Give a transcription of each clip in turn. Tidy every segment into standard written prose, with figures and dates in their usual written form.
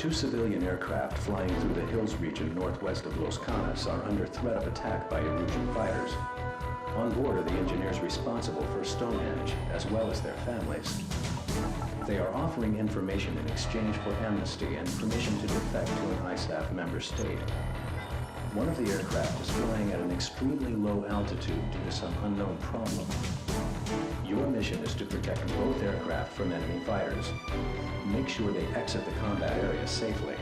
two civilian aircraft flying through the hills region northwest of Los Canas are under threat of attack by Erusian fighters. On board are the engineers responsible for Stonehenge, as well as their families. They are offering information in exchange for amnesty and permission to defect to an ISAF member state. One of the aircraft is flying at an extremely low altitude due to some unknown problem. Your mission is to protect both aircraft from enemy fighters. Make sure they exit the combat area safely.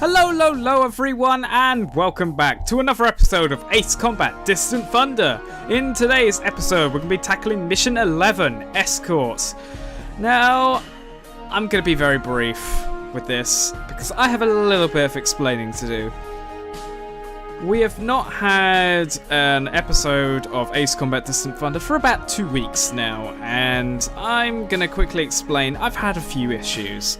Hello everyone, and welcome back to another episode of Ace Combat Distant Thunder. In today's episode, we're going to be tackling Mission 11, Escort. Now, I'm going to be very brief with this, because I have a little bit of explaining to do. We have not had an episode of Ace Combat Distant Thunder for about 2 weeks now, and I'm going to quickly explain. I've had a few issues.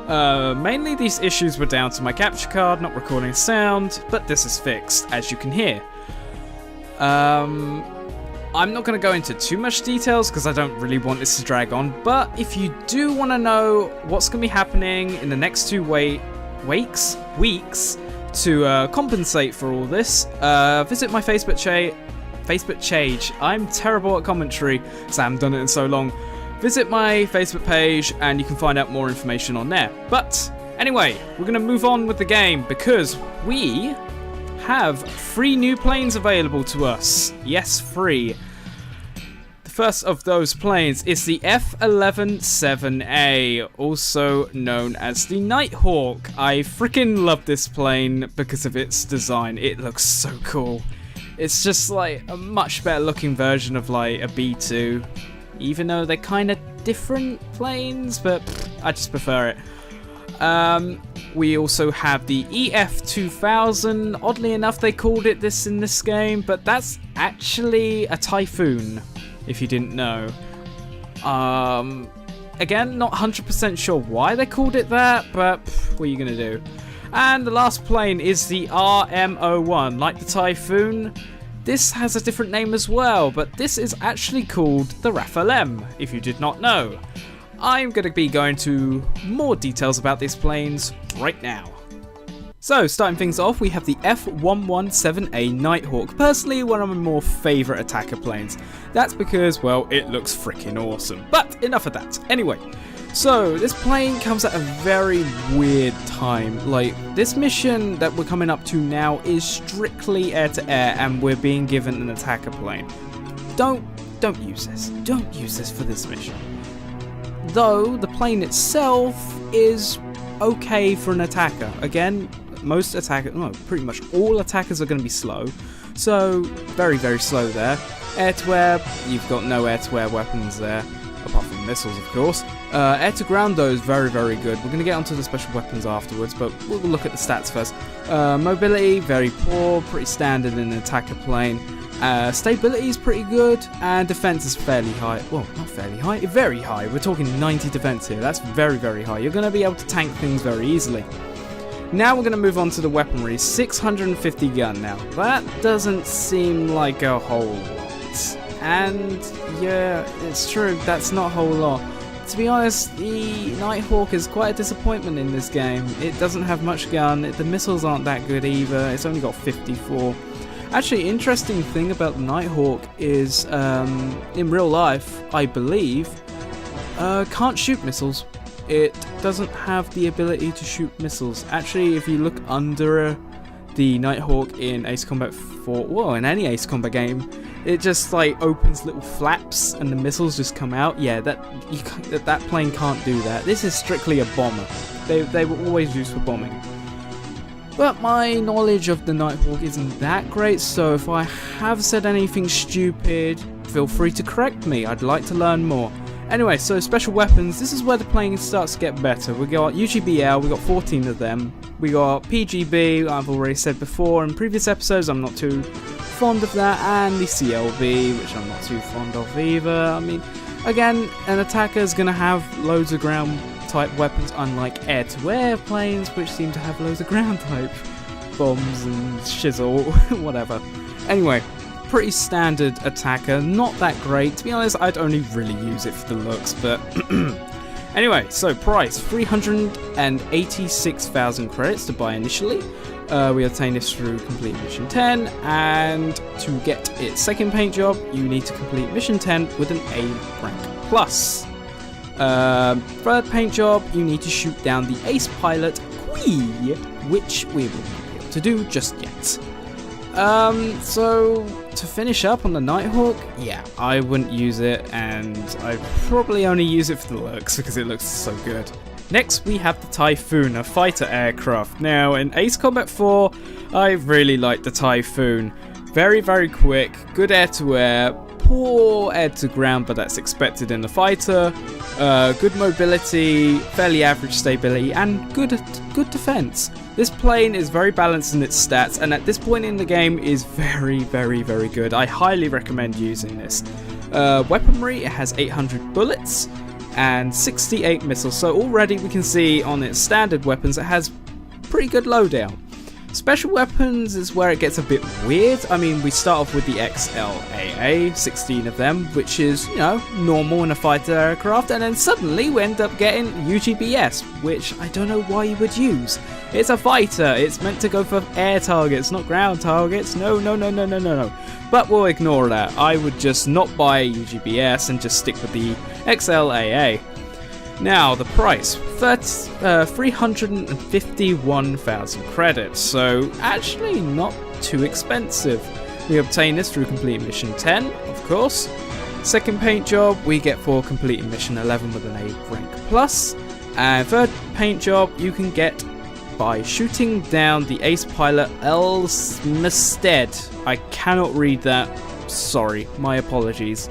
Mainly these issues were down to my capture card not recording sound, but this is fixed, as you can hear. I'm not going to go into too much details because I don't really want this to drag on, but if you do want to know what's going to be happening in the next 2 weeks to compensate for all this, visit my Facebook page. I'm terrible at commentary, so I haven't done it in so long. Visit my Facebook page and you can find out more information on there. But anyway, we're going to move on with the game because we have 3 new planes available to us. Yes, 3. The first of those planes is the F-11-7A, also known as the Nighthawk. I freaking love this plane because of its design. It looks so cool. It's just like a much better looking version of like a B-2. Even though they're kind of different planes, but I just prefer it. We also have the EF-2000. Oddly enough, they called it this in this game, but that's actually a Typhoon, if you didn't know. Again, not 100% sure why they called it that, but what are you going to do? And the last plane is the RM-01, like the Typhoon. This has a different name as well, but this is actually called the Raffles M, if you did not know. I'm going to be going to more details about these planes right now. So, starting things off, we have the F-117A Nighthawk, personally one of my more favourite attacker planes. That's because, well, it looks freaking awesome. But enough of that. Anyway, so this plane comes at a very weird time. Like, this mission that we're coming up to now is strictly air-to-air, and we're being given an attacker plane. Don't use this. Don't use this for this mission. Though, the plane itself is okay for an attacker. Again, pretty much all attackers are going to be slow. So, very, very slow there. Air-to-air, you've got no air-to-air weapons there, apart from missiles, of course. Air-to-ground, though, is very, very good. We're going to get onto the special weapons afterwards, but we'll look at the stats first. Mobility, very poor, pretty standard in an attacker plane. Stability is pretty good, and defense is fairly high. Well, not fairly high, very high. We're talking 90 defense here. That's very, very high. You're going to be able to tank things very easily. Now we're going to move on to the weaponry. 650 gun now. That doesn't seem like a whole lot. And yeah, it's true, that's not a whole lot. To be honest, the Nighthawk is quite a disappointment in this game. It doesn't have much gun, the missiles aren't that good either, it's only got 54. Actually, interesting thing about the Nighthawk is, in real life, I believe, can't shoot missiles. It doesn't have the ability to shoot missiles. Actually, if you look under the Nighthawk in Ace Combat 4, well, in any Ace Combat game, it just like opens little flaps and the missiles just come out. Yeah, that plane can't do that. This is strictly a bomber. They were always used for bombing. But my knowledge of the Nighthawk isn't that great, so if I have said anything stupid, feel free to correct me. I'd like to learn more. Anyway, so special weapons, this is where the plane starts to get better. We got UGBL, we got 14 of them. We got PGB, I've already said before in previous episodes, I'm not too fond of that, and the CLB, which I'm not too fond of either. I mean, again, an attacker is going to have loads of ground type weapons, unlike air-to-air planes, which seem to have loads of ground type. bombs and shizzle, whatever. Anyway, pretty standard attacker, not that great. To be honest, I'd only really use it for the looks, but anyway, so price 386,000 credits to buy initially. We obtain this through complete mission 10, and to get its second paint job, you need to complete mission 10 with an A rank plus. Third paint job, you need to shoot down the ace pilot Kui, which we will not be able to do just yet. So to finish up on the Nighthawk, yeah, I wouldn't use it, and I'd probably only use it for the looks because it looks so good. Next, we have the Typhoon, a fighter aircraft. Now, in Ace Combat 4, I really like the Typhoon. Very, very quick, good air-to-air, poor air-to-ground, but that's expected in the fighter. Good mobility, fairly average stability, and good defense. This plane is very balanced in its stats, and at this point in the game is very, very, very good. I highly recommend using this. Weaponry, it has 800 bullets and 68 missiles, so already we can see on its standard weapons it has pretty good loadout. Special weapons is where it gets a bit weird. I mean, we start off with the XLAA, 16 of them, which is, you know, normal in a fighter aircraft, and then suddenly we end up getting UGBS, which I don't know why you would use. It's a fighter, it's meant to go for air targets, not ground targets. No. But we'll ignore that. I would just not buy UGBS and just stick with the XLAA. Now, the price, 351,000 credits, so actually not too expensive. We obtain this through completing mission 10, of course. Second paint job we get for completing mission 11 with an A rank plus. And third paint job you can get by shooting down the ace pilot Elsmestead. I cannot read that, sorry, my apologies.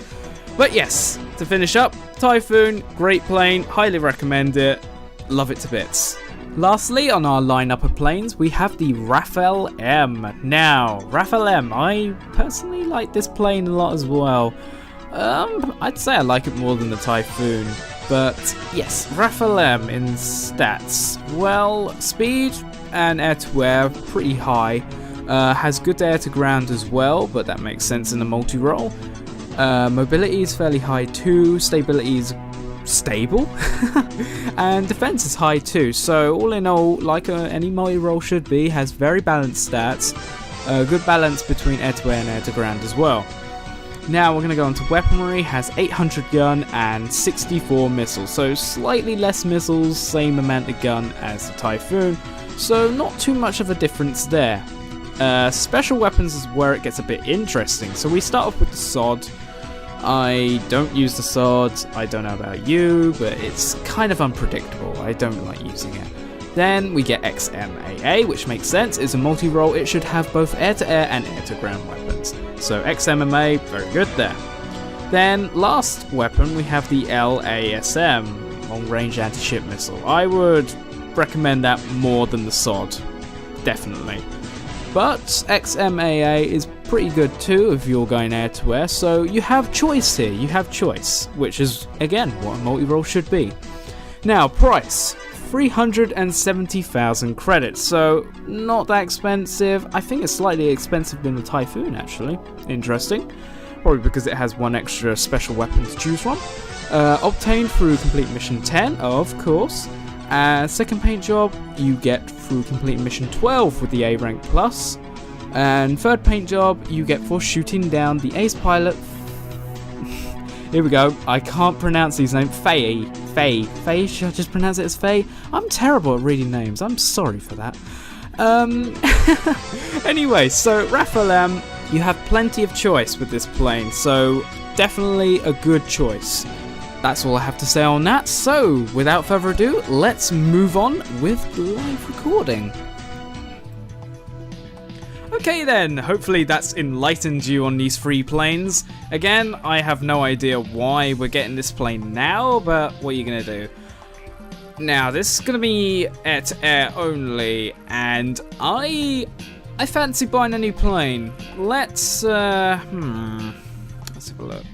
But yes, to finish up, Typhoon, great plane, highly recommend it, love it to bits. Lastly, on our lineup of planes, we have the Raffles M. Now, Raffles M, I personally like this plane a lot as well. I'd say I like it more than the Typhoon. But yes, Raffles M in stats. Well, speed and air-to-air, pretty high. Has good air-to-ground as well, but that makes sense in a multi-role. Mobility is fairly high too, stability is stable, and defense is high too. So all in all, like any multi-role should be, has very balanced stats, good balance between air-to-air and air-to-ground as well. Now we're going to go on to weaponry, has 800 gun and 64 missiles, so slightly less missiles, same amount of gun as the Typhoon, so not too much of a difference there. Special weapons is where it gets a bit interesting, so we start off with the SOD. I don't use the SOD, I don't know about you, but it's kind of unpredictable, I don't like using it. Then we get XMAA, which makes sense, it's a multi-role, it should have both air-to-air and air-to-ground weapons. So XMMA, very good there. Then last weapon we have the LASM, long-range anti-ship missile. I would recommend that more than the SOD, definitely. But XMAA is pretty good too if you're going air-to-air, so you have choice here, you have choice, which is again what a multi-role should be. Now price, 370,000 credits, so not that expensive. I think it's slightly expensive than the Typhoon actually, interesting. Probably because it has one extra special weapon to choose from. Obtained through complete mission 10, of course. Second paint job you get through completing mission 12 with the A rank plus, and third paint job you get for shooting down the ace pilot. Here we go, I can't pronounce these names. Faye, should I just pronounce it as Faye? I'm terrible at reading names, I'm sorry for that. Anyway, so Raffles M, you have plenty of choice with this plane, so definitely a good choice. That's all I have to say on that, so without further ado, let's move on with live recording. Okay then, hopefully that's enlightened you on these three planes. Again, I have no idea why we're getting this plane now, but what are you going to do? Now, this is going to be air-to-air only, and I fancy buying a new plane. Let's have a look.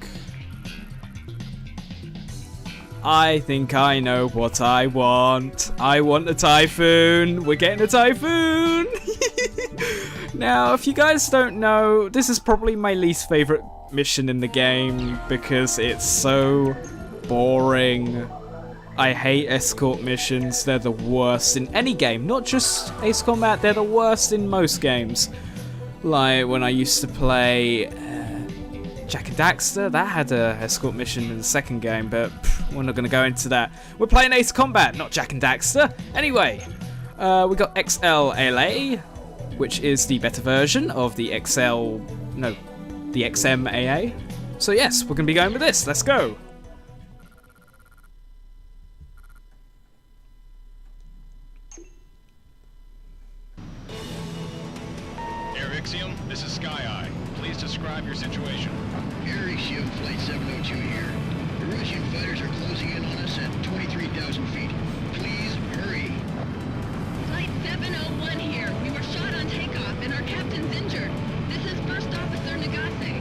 I think I know what I want. I want a Typhoon. We're getting a Typhoon. Now, if you guys don't know, this is probably my least favorite mission in the game because it's so boring. I hate escort missions. They're the worst in any game, not just Ace Combat. They're the worst in most games. Like when I used to play Jak and Daxter, that had a escort mission in the second game, but we're not going to go into that. We're playing Ace Combat, not Jak and Daxter. Anyway, we got XLLA, which is the better version of the the XMAA. So yes, we're going to be going with this. Let's go. Erusian, this is Sky Eye. Please describe your situation. Erusian, Flight 702 here. Erusian fighters are closing in on us at 23,000 feet. Please hurry. Flight 701 here. We were shot on takeoff and our captain's injured. This is First Officer Nagase.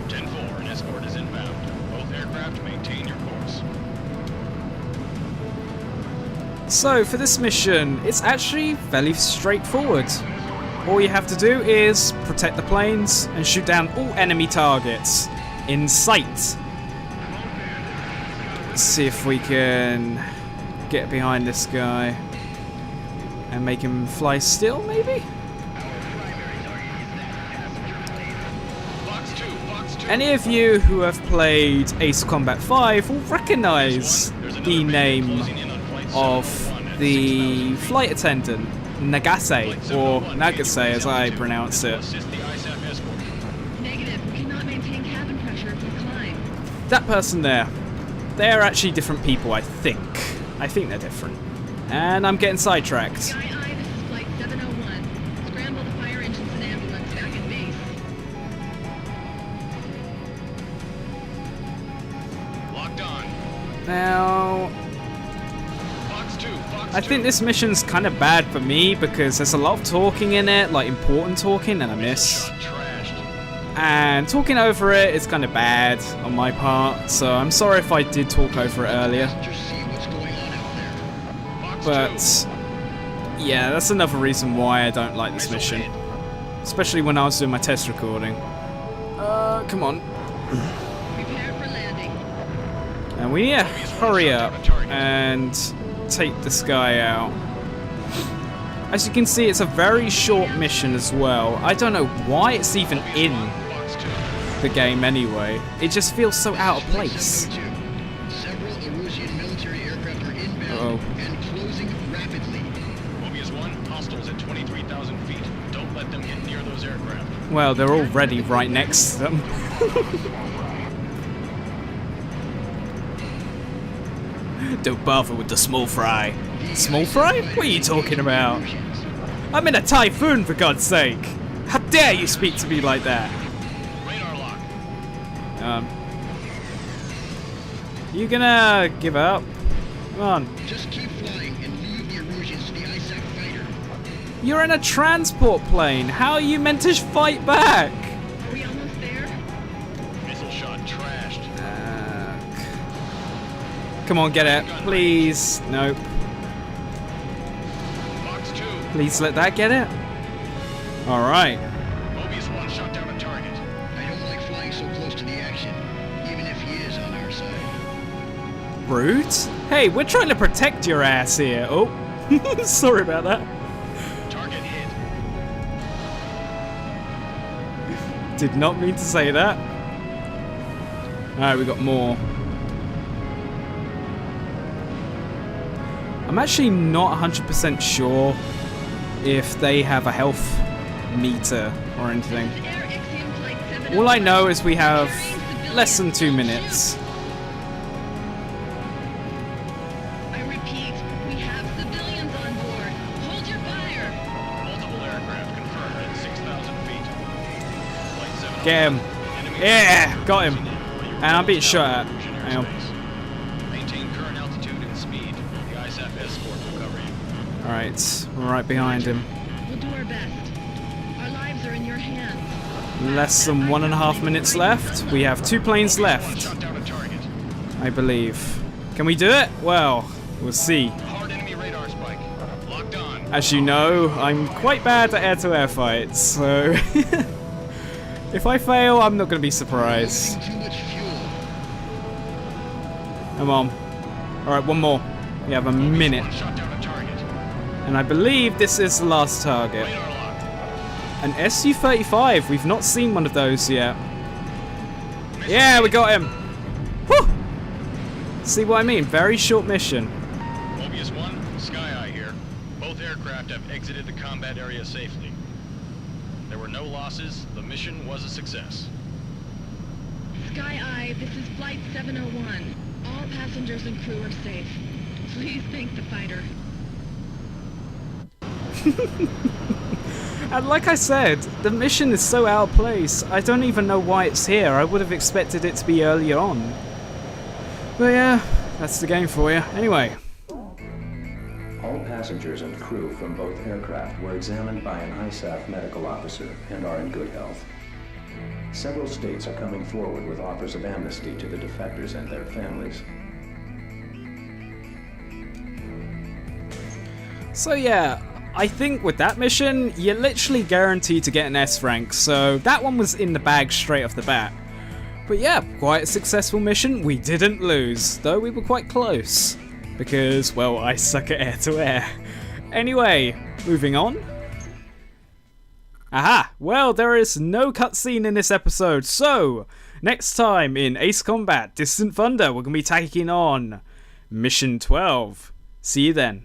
10-4, an escort is inbound. Both aircraft maintain your course. So for this mission, it's actually fairly straightforward. All you have to do is protect the planes and shoot down all enemy targets in sight. Let's see if we can get behind this guy and make him fly still, maybe? Any of you who have played Ace Combat 5 will recognize the name of the flight attendant, Nagase, or Nagase as I pronounce it. Negative. Cannot maintain cabin pressure if we climb. That person there, they're actually different people, I think. I think they're different. And I'm getting sidetracked. Sky Eye, this is Flight 701. Scramble the fire engines and ambulance back at base. Locked on. Now, Fox 2, Fox I 2. think this mission's kind of bad for me because there's a lot of talking in it, like important talking, and I miss. Shot trashed. And talking over it is kind of bad on my part, so I'm sorry if I did talk over it earlier. Just see what's going on out there. Fox 2. But yeah, that's another reason why I don't like this mission. Especially when I was doing my test recording. Come on. Prepare for landing. And we need to hurry up and take this guy out. As you can see, it's a very short mission as well. I don't know why it's even in Fox 2. the game anyway. It just feels so out of place. 702. Several Erusian military aircraft are inbound and closing rapidly. Mobius 1, hostiles at 23,000 feet. Don't let them get near those aircraft. Well, they're already right next to them. Don't bother with the small fry. Small fry? What are you talking about? I'm in a Typhoon, for God's sake! How dare you speak to me like that? Radar lock. You gonna give up? Come on. Just keep flying and leave the Erusians to the ISAC fighter. You're in a transport plane. How are you meant to fight back? Are we almost there? Missile shot trashed. Come on, get it. Please. Nope. Fox 2. Please let that get it. Alright. Mobius 1 shot down a target. I don't like flying so close to the action, even if he is on our side. Rude? Hey, we're trying to protect your ass here. Oh. Sorry about that. Target hit. Did not mean to say that. Alright, we got more. I'm actually not 100% sure if they have a health meter or anything. Air Ixion Flight 701. All I know is we have less than 2 minutes. I repeat, we have civilians on board. Hold your fire. Multiple aircraft confirmed at 6,000 feet. Flight 7. Get him. Yeah, got him. And I'm being shot at. Hang on. Maintain current altitude and speed. The ISAF escort will cover you. Alright, we're right behind him. We'll do our best. Our lives are in your hands. Less than 1.5 minutes left. We have 2 planes left, Shot down a target. I believe. Can we do it? Well, we'll see. Hard enemy radar spike. Locked on. As you know, I'm quite bad at air-to-air fights, so if I fail, I'm not going to be surprised. Too much fuel. Come on. Alright, one more. We have a minute. One shot down a target. And I believe this is the last target. Radar locked. An Su-35. We've not seen one of those yet. Yeah, we got him. Whew! See what I mean? Very short mission. Mobius 1, Sky Eye here. Both aircraft have exited the combat area safely. There were no losses. The mission was a success. Sky Eye, this is Flight 701. All passengers and crew are safe. Please thank the fighter. And like I said, the mission is so out of place. I don't even know why it's here. I would have expected it to be earlier on. But yeah, that's the game for you. Anyway. All passengers and crew from both aircraft were examined by an ISAF medical officer and are in good health. Several states are coming forward with offers of amnesty to the defectors and their families. So yeah, I think with that mission, you're literally guaranteed to get an S rank, so that one was in the bag straight off the bat. But yeah, quite a successful mission. We didn't lose, though we were quite close. Because, well, I suck at air-to-air. Anyway, moving on. Aha! Well, there is no cutscene in this episode, so next time in Ace Combat Distant Thunder, we're going to be taking on Mission 12. See you then.